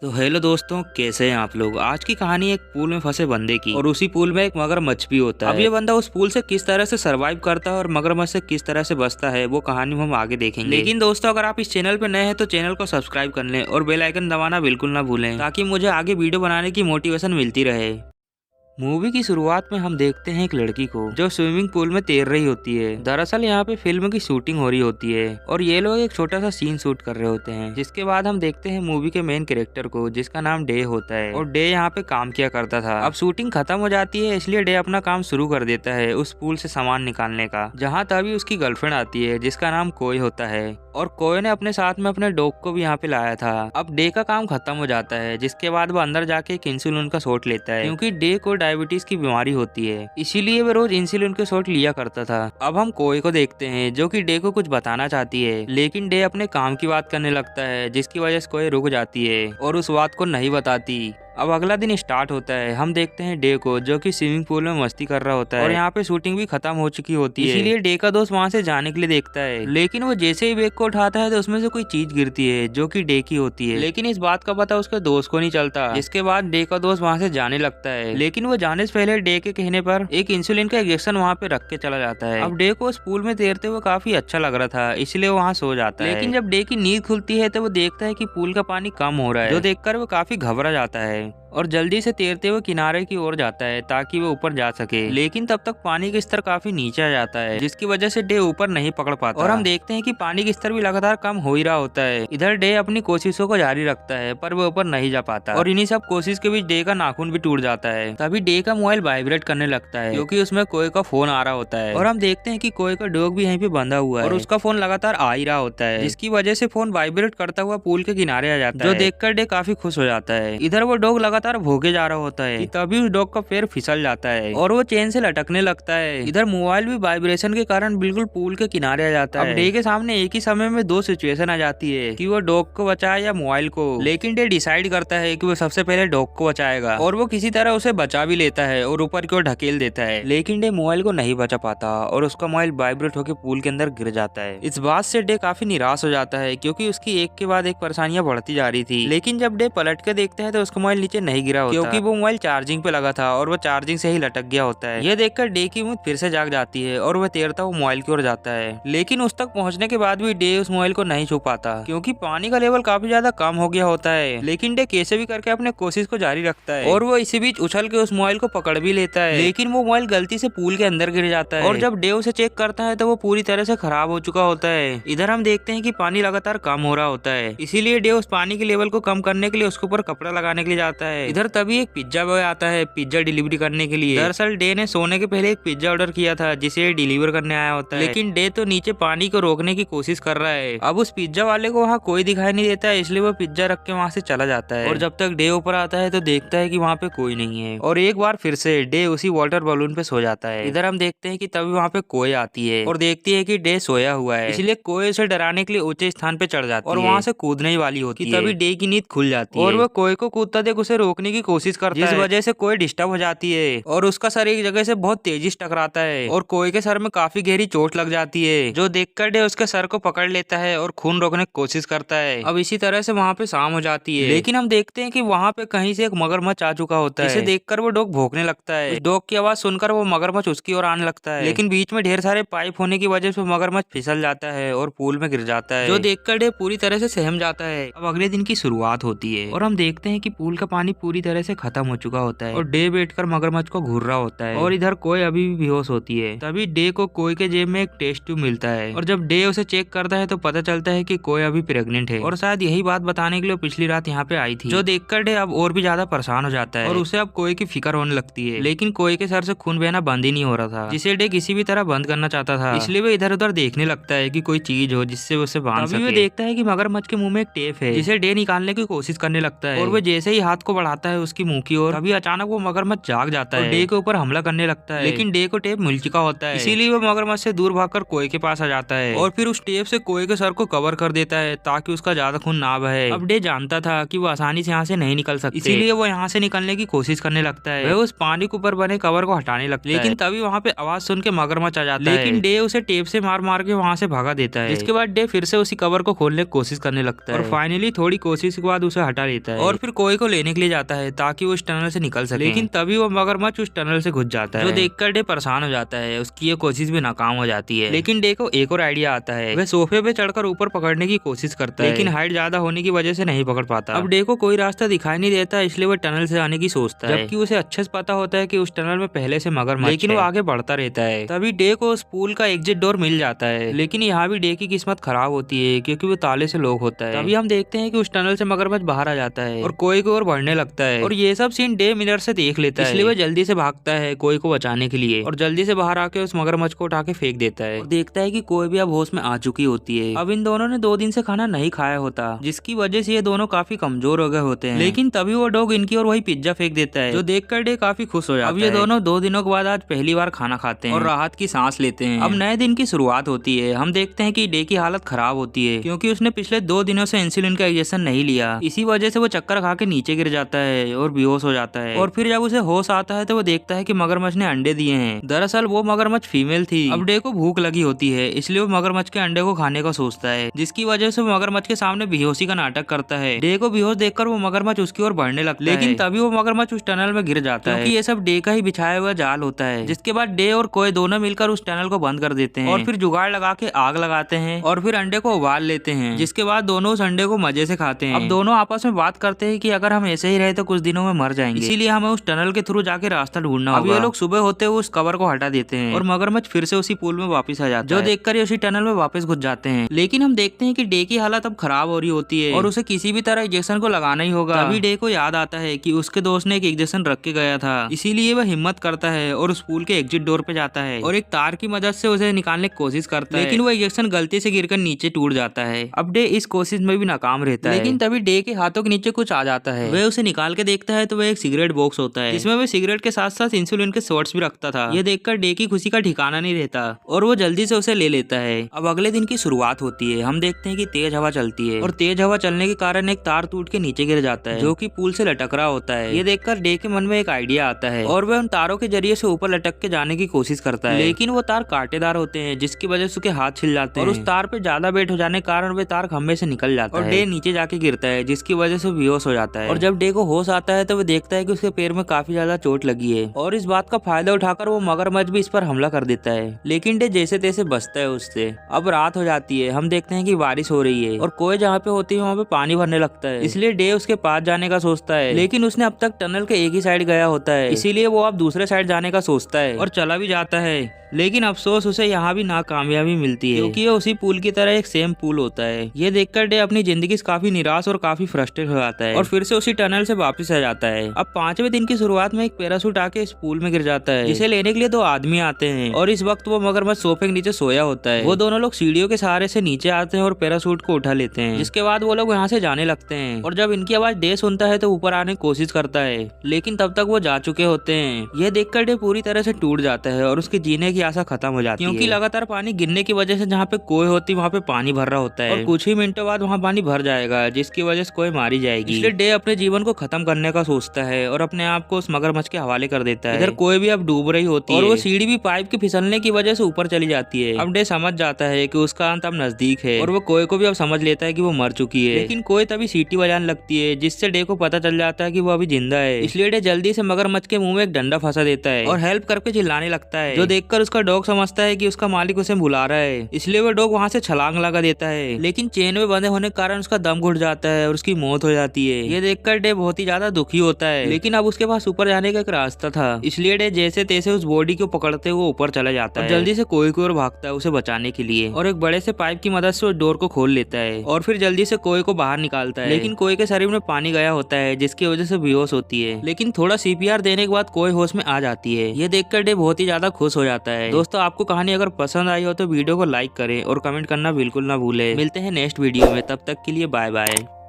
तो हेलो दोस्तों, कैसे हैं आप लोग। आज की कहानी एक पूल में फंसे बंदे की, और उसी पूल में एक मगरमच्छ भी होता है। अब ये बंदा उस पूल से किस तरह से सरवाइव करता है और मगरमच्छ से किस तरह से बचता है, वो कहानी हम आगे देखेंगे। लेकिन दोस्तों, अगर आप इस चैनल पे नए हैं तो चैनल को सब्सक्राइब कर लें और बेल आइकन दबाना बिल्कुल ना भूलें, ताकि मुझे आगे वीडियो बनाने की मोटिवेशन मिलती रहे। मूवी की शुरुआत में हम देखते हैं एक लड़की को जो स्विमिंग पूल में तैर रही होती है। दरअसल यहाँ पे फिल्म की शूटिंग हो रही होती है और ये लोग एक छोटा सा सीन शूट कर रहे होते हैं। जिसके बाद हम देखते हैं मूवी के मेन कैरेक्टर को, जिसका नाम डे होता है, और डे यहाँ पे काम किया करता था। अब शूटिंग खत्म हो जाती है, इसलिए डे अपना काम शुरू कर देता है उस पूल से सामान निकालने का। जहाँ तभी उसकी गर्लफ्रेंड आती है, जिसका नाम कोई होता है, और कोई ने अपने साथ में अपने डॉग को भी यहाँ पे लाया था। अब डे का काम खत्म हो जाता है, जिसके बाद वो अंदर जाके एक इंसुलिन का शॉट लेता है, क्योंकि डे को डायबिटीज की बीमारी होती है, इसीलिए वो रोज इंसुलिन के शॉट लिया करता था। अब हम कोई को देखते हैं जो कि डे को कुछ बताना चाहती है, लेकिन डे अपने काम की बात करने लगता है, जिसकी वजह से कोई रुक जाती है और उस बात को नहीं बताती। अब अगला दिन स्टार्ट होता है। हम देखते हैं डे को, जो कि स्विमिंग पूल में मस्ती कर रहा होता है, और यहाँ पे शूटिंग भी खत्म हो चुकी होती है, इसीलिए डे का दोस्त वहाँ से जाने के लिए देखता है। लेकिन वो जैसे ही बैग को उठाता है तो उसमें से कोई चीज गिरती है, जो कि डे की होती है। लेकिन इस बात का पता उसके दोस्त को नहीं चलता। जिसके बाद डे का दोस्त वहाँ से जाने लगता है, लेकिन वो जाने से पहले डे के कहने पर एक इंसुलिन का इंजेक्शन वहाँ पे रख के चला जाता है। अब डे को उस पूल में तैरते हुए काफी अच्छा लग रहा था, इसलिए वो वहाँ सो जाता है। लेकिन जब डे की नींद खुलती है तो वो देखता है कि पूल का पानी कम हो रहा है, जो देखकर वो काफी घबरा जाता है और जल्दी से तैरते हुए किनारे की ओर जाता है ताकि वो ऊपर जा सके। लेकिन तब तक पानी का स्तर काफी नीचे आ जाता है, जिसकी वजह से डे ऊपर नहीं पकड़ पाता, और हम देखते हैं कि पानी का स्तर भी लगातार कम हो ही रहा होता है। इधर डे अपनी कोशिशों को जारी रखता है, पर वो ऊपर नहीं जा पाता, और इन्हीं सब कोशिश के बीच डे का नाखून भी टूट जाता है। तभी डे का मोबाइल वाइब्रेट करने लगता है, क्योंकि उसमें कोई का फोन आ रहा होता है, और हम देखते हैं कि कोई का डॉग भी यहीं पे बंधा हुआ है और उसका फोन लगातार आ ही रहा होता है, जिसकी वजह से फोन वाइब्रेट करता हुआ पूल के किनारे आ जाता है, जो देखकर डे काफी खुश हो जाता है। इधर वो डॉग लगातार भोगे जा रहा होता है कि तभी उस डॉग का पैर फिसल जाता है और वो चेन से लटकने लगता है। इधर मोबाइल भी वाइब्रेशन के कारण बिल्कुल पूल के किनारे आ जाता है। अब डे के सामने एक ही समय में दो सिचुएशन आ जाती है कि वो डॉग को बचाए या मोबाइल को। लेकिन डे डिसाइड करता है कि वो सबसे पहले डॉग को बचाएगा, और वो किसी तरह उसे बचा भी लेता है और ऊपर की ओर ढकेल देता है। लेकिन डे मोबाइल को नहीं बचा पाता और उसका मोबाइल वाइब्रेट होकर पूल के अंदर गिर जाता है। इस बात से डे काफी निराश हो जाता है, क्योंकि उसकी एक के बाद एक परेशानियां बढ़ती जा रही थी। लेकिन जब डे पलट के देखता है तो उसका मोबाइल नीचे नहीं गिरा होता, क्योंकि वो मोबाइल चार्जिंग पे लगा था और वो चार्जिंग से ही लटक गया होता है। यह देखकर डे की उम्मीद फिर से जाग जाती है और वह तैरता हुआ मोबाइल की ओर जाता है। लेकिन उस तक पहुंचने के बाद भी डे उस मोबाइल को नहीं छू पाता, क्योंकि पानी का लेवल काफी ज्यादा कम हो गया होता है। लेकिन डे कैसे भी करके अपने कोशिश को जारी रखता है, और वो इसी बीच उछल के उस मोबाइल को पकड़ भी लेता है। लेकिन वो मोबाइल गलती से पूल के अंदर गिर जाता है, और जब डे उसे चेक करता है तो वो पूरी तरह से खराब हो चुका होता है। इधर हम देखते हैं कि पानी लगातार कम हो रहा होता है, इसीलिए डे उस पानी के लेवल को कम करने के लिए उसके ऊपर कपड़ा लगाने के लिए जाता है। इधर तभी एक पिज्जा बॉय आता है पिज्जा डिलीवरी करने के लिए। दरअसल डे ने सोने के पहले एक पिज्जा ऑर्डर किया था, जिसे डिलीवर करने आया होता है। लेकिन डे तो नीचे पानी को रोकने की कोशिश कर रहा है। अब उस पिज्जा वाले को वहाँ कोई दिखाई नहीं देता है, इसलिए वो पिज्जा रख के वहाँ से चला जाता है। और जब तक डे ऊपर आता है तो देखता है कि वहाँ पे कोई नहीं है, और एक बार फिर से डे उसी वाटर बलून पे सो जाता है। इधर हम देखते हैं कि तभी वहाँ पे कोई आती है और देखती है कि डे सोया हुआ है, इसलिए कोई उसे डराने के लिए ऊंचे स्थान पे चढ़ जाती है और वहाँ से कूदने वाली होती है। तभी डे की नींद खुल जाती है और वो कोई को कूदता देख उसे रोकने की कोशिश करता है, जिस वजह से कोई डिस्टर्ब हो जाती है और उसका सर एक जगह से बहुत तेजी से टकराता है, और कोई के सर में काफी गहरी चोट लग जाती है, जो देखकर डे उसके सर को पकड़ लेता है और खून रोकने की कोशिश करता है। अब इसी तरह से वहाँ पे शाम हो जाती है। लेकिन हम देखते हैं कि वहाँ पे कहीं से एक मगरमच्छ आ चुका होता है, जिसे देखकर वो डॉग भौंकने लगता है। डॉग की आवाज सुनकर वो मगरमच्छ उसकी ओर आने लगता है, लेकिन बीच में ढेर सारे पाइप होने की वजह से मगरमच्छ फिसल जाता है और पूल में गिर जाता है, जो देखकर डे पूरी तरह से सहम जाता है। अब अगले दिन की शुरुआत होती है और हम देखते हैं कि पूल का पानी पूरी तरह से खत्म हो चुका होता है, और डे बैठकर मगरमच्छ को घूर रहा होता है, और इधर कोई अभी भी बेहोश होती है। तभी डे को कोई के जेब में एक टेस्ट ट्यूब मिलता है, और जब डे उसे चेक करता है तो पता चलता है कि कोई अभी प्रेग्नेंट है, और शायद यही बात बताने के लिए पिछली रात यहाँ पे आई थी, जो देखकर डे अब और भी ज्यादा परेशान हो जाता है और उसे अब कोई की फिक्र होने लगती है। लेकिन कोई के सर से खून बहना बंद ही नहीं हो रहा था, जिसे डे किसी भी तरह बंद करना चाहता था, इसलिए वो इधर उधर देखने लगता है कि कोई चीज हो जिससे वो उसे बांध सके। वो देखता है कि मगरमच्छ के मुंह में एक टेप है, जिसे डे निकालने की कोशिश करने लगता है, और वो जैसे ही हाथ को बढ़ाता है उसकी मुंह की ओर, तभी अचानक वो मगरमच्छ जाग जाता है, डे के ऊपर हमला करने लगता है। लेकिन डे को टेप मिल चुका होता है, इसीलिए वो मगरमच्छ से दूर भागकर कोए के पास आ जाता है और फिर उस टेप से कोए के सर को कवर कर देता है ताकि उसका ज्यादा खून ना बहे। अब डे जानता था कि वो आसानी से यहाँ से नहीं निकल सकते, इसीलिए वो यहाँ से निकलने की कोशिश करने लगता है। वह उस पानी के ऊपर बने कवर को हटाने लगता है, लेकिन तभी वहाँ पे आवाज सुन के मगरमच्छ आ जाता है। लेकिन डे उसे टेप से मार मार के वहाँ से भगा देता है, जिसके बाद डे फिर से उसी कवर को खोलने की कोशिश करने लगता है और फाइनली थोड़ी कोशिश के बाद उसे हटा लेता है और फिर कोई को लेने के लिए जाता है ताकि वो उस टनल से निकल सके। लेकिन तभी वो मगरमच्छ उस टनल से घुस जाता है, जो देखकर डे परेशान हो जाता है। उसकी ये कोशिश भी नाकाम हो जाती है। लेकिन डे को एक और आइडिया आता है, वह सोफे पे चढ़कर ऊपर पकड़ने की कोशिश करता है, लेकिन हाइट ज्यादा होने की वजह से नहीं पकड़ पाता। अब डे को कोई रास्ता दिखाई नहीं देता, इसलिए वो टनल से आने की सोचता है, जबकि उसे अच्छे से पता होता है कि उस टनल में पहले से मगरमच्छ है, लेकिन वो आगे बढ़ता रहता है। तभी डे को उस पूल का एग्जिट डोर मिल जाता है, लेकिन यहाँ भी डे की किस्मत खराब होती है क्योंकि वो ताले से लॉक होता है। तभी हम देखते हैं कि उस टनल से मगरमच्छ बाहर आ जाता है और कोई की ओर बढ़ने लगता है, और ये सब सीन डे मिरर से देख लेता है, इसलिए वो जल्दी से भागता है कोई को बचाने के लिए और जल्दी से बाहर आके उस मगरमच्छ को उठा के फेंक देता है और देखता है कि कोई भी अब होश में आ चुकी होती है। अब इन दोनों ने 2 दिन से खाना नहीं खाया होता, जिसकी वजह से ये दोनों काफी कमजोर हो गए होते हैं। लेकिन तभी वो डॉग इनकी ओर वही पिज्जा फेंक देता है, जो देखकर डे काफी खुश हो जाता है। अब ये दोनों 2 दिनों के बाद आज पहली बार खाना खाते हैं और राहत की सांस लेते हैं। अब नए दिन की शुरुआत होती है। हम देखते हैं कि डे की हालत खराब होती है क्योंकि उसने पिछले 2 दिनों से इंसुलिन का इंजेक्शन नहीं लिया। इसी वजह से वो चक्कर खा के नीचे गिर जाता है और बेहोश हो जाता है। और फिर जब उसे होश आता है तो वो देखता है कि मगरमच्छ ने अंडे दिए हैं। दरअसल वो मगरमच्छ फीमेल थी। अब डे को भूख लगी होती है, इसलिए वो मगरमच्छ के अंडे को खाने का सोचता है, जिसकी वजह से वो मगरमच्छ के सामने बेहोशी का नाटक करता है। डे को बेहोश देखकर वो मगरमच्छ उसकी ओर बढ़ने लगता है, लेकिन तभी वो मगरमच्छ उस टनल में गिर जाता है क्योंकि ये सब डे का ही बिछाया हुआ जाल होता है। जिसके बाद डे और कोई दोनों मिलकर उस टनल को बंद कर देते हैं और फिर जुगाड़ लगा के आग लगाते हैं और फिर अंडे को उबाल लेते हैं, जिसके बाद दोनों उस अंडे को मजे से खाते हैं। अब दोनों आपस में बात करते हैं कि अगर हम ऐसे ही रहे तो कुछ दिनों में मर जाएंगे, इसीलिए हमें उस टनल के थ्रू जाके रास्ता ढूंढना होगा। अब ये लोग सुबह होते हुए उस कवर को हटा देते हैं और मगरमच्छ फिर से उसी पूल में वापस आ जाता है, जो देखकर ये उसी टनल में वापस घुस जाते हैं। लेकिन हम देखते हैं कि डे की हालत अब खराब हो रही होती है और उसे किसी भी तरह इंजेक्शन को लगाना ही होगा। तभी डे को याद आता है कि उसके दोस्त ने एक इंजेक्शन रख के गया था, इसीलिए वह हिम्मत करता है और उस पूल के एग्जिट डोर पे जाता है और एक तार की मदद से उसे निकालने की कोशिश करता है, लेकिन वो इंजेक्शन गलती से गिरकर नीचे टूट जाता है। अब डे इस कोशिश में भी नाकाम रहता है, लेकिन तभी डे के हाथों के नीचे कुछ आ जाता है। वह उसे निकाल के देखता है तो वह एक सिगरेट बॉक्स होता है, जिसमें वह सिगरेट के साथ साथ इंसुलिन के शॉट्स भी रखता था। ये देखकर डे की खुशी का ठिकाना नहीं रहता और वो जल्दी से उसे ले लेता है। अब अगले दिन की शुरुआत होती है। हम देखते हैं कि तेज हवा चलती है और तेज हवा चलने के कारण एक तार टूट के नीचे गिर जाता है, जो कि पुल से लटक रहा होता है। ये देखकर डे के मन में एक आइडिया आता है और वह उन तारों के जरिए से ऊपर लटक के जाने की कोशिश करता है, लेकिन वो तार कांटेदार होते हैं, जिसकी वजह से उसके हाथ छिल जाते हैं और उस तार पे ज्यादा वेट हो जाने के कारण वे तार खंभे से निकल जाता है और डे नीचे जाके गिरता है, जिसकी वजह से बेहोश हो जाता है। और जब डे को होश आता है तो वो देखता है कि उसके पैर में काफी ज्यादा चोट लगी है और इस बात का फायदा उठाकर वो मगरमच्छ भी इस पर हमला कर देता है, लेकिन डे जैसे तैसे बचता है उससे। अब रात हो जाती है। हम देखते हैं कि बारिश हो रही है और कोई जहाँ पे होती है वहाँ पे पानी भरने लगता है, इसलिए डे उसके पास जाने का सोचता है, लेकिन उसने अब तक टनल के एक ही साइड गया होता है, इसीलिए वो अब दूसरे साइड जाने का सोचता है और चला भी जाता है। लेकिन अफसोस उसे यहाँ भी नाकामयाबी मिलती है क्योंकि ये उसी पुल की तरह एक सेम पुल होता है। ये देखकर डे अपनी जिंदगी से काफी निराश और काफी फ्रस्ट्रेट हो जाता है और फिर से उसी टनल से वापस आ जाता है। अब 5वें दिन की शुरुआत में एक पैराशूट आके इस पुल में गिर जाता है, जिसे लेने के लिए 2 आदमी आते हैं और इस वक्त वो मगरमच्छ सोफे के नीचे सोया होता है। वो दोनों लोग सीढ़ियों के सहारे से नीचे आते हैं और पैराशूट को उठा लेते हैं, जिसके बाद वो लोग यहाँ से जाने लगते हैं और जब इनकी आवाज डे सुनता है तो ऊपर आने की कोशिश करता है, लेकिन तब तक वो जा चुके होते हैं। यह देखकर डे पूरी तरह से टूट जाता है और उसकी जीने की आशा खत्म हो जाती है, क्योंकि लगातार पानी गिरने की वजह से जहाँ पे कोई होती वहाँ पे पानी भर रहा होता है और कुछ ही मिनटों बाद वहाँ पानी भर जाएगा, जिसकी वजह से कोई मारी जाएगी। इसलिए डे अपने जीवन को खत्म करने का सोचता है और अपने आप को उस मगरमच्छ के हवाले कर देता है। इधर कोई भी अब डूब रही होती है और वो सीढ़ी भी पाइप के फिसलने की वजह से ऊपर चली जाती है। अब डे समझ जाता है कि उसका अंत अब नजदीक है और वो कोई को भी अब समझ लेता है कि वो मर चुकी है, लेकिन कोई तभी सीटी बजाने लगती है, जिससे डे को पता चल जाता है कि वो अभी जिंदा है। इसलिए डे जल्दी से मगरमच्छ के मुंह में एक डंडा फंसा देता है और हेल्प करके चिल्लाने लगता है, जो देखकर उसका डॉग समझता है कि उसका मालिक उसे बुला रहा है, इसलिए वो डॉग वहाँ से छलांग लगा देता है, लेकिन चेन में बंधे होने के कारण उसका दम घुट जाता है और उसकी मौत हो जाती है। ये देखकर डे बहुत ही ज्यादा दुखी होता है, लेकिन अब उसके पास ऊपर जाने का एक रास्ता था, इसलिए डे जैसे तैसे उस बॉडी को पकड़ते हुए ऊपर चला जाता है, जल्दी से कोई को और भागता है उसे बचाने के लिए और एक बड़े से पाइप की मदद से उस डोर को खोल लेता है और फिर जल्दी से कोई को बाहर निकालता है, लेकिन कोई के शरीर में पानी गया होता है, जिसकी वजह से बेहोश होती है, लेकिन थोड़ा CPR देने के बाद कोई होश में आ जाती है। ये देखकर डे बहुत ही ज्यादा खुश हो जाता है। दोस्तों, आपको कहानी अगर पसंद आई हो तो वीडियो को लाइक करें और कमेंट करना बिल्कुल ना भूलें। मिलते हैं नेक्स्ट वीडियो में, तब तक के लिए बाय बाय।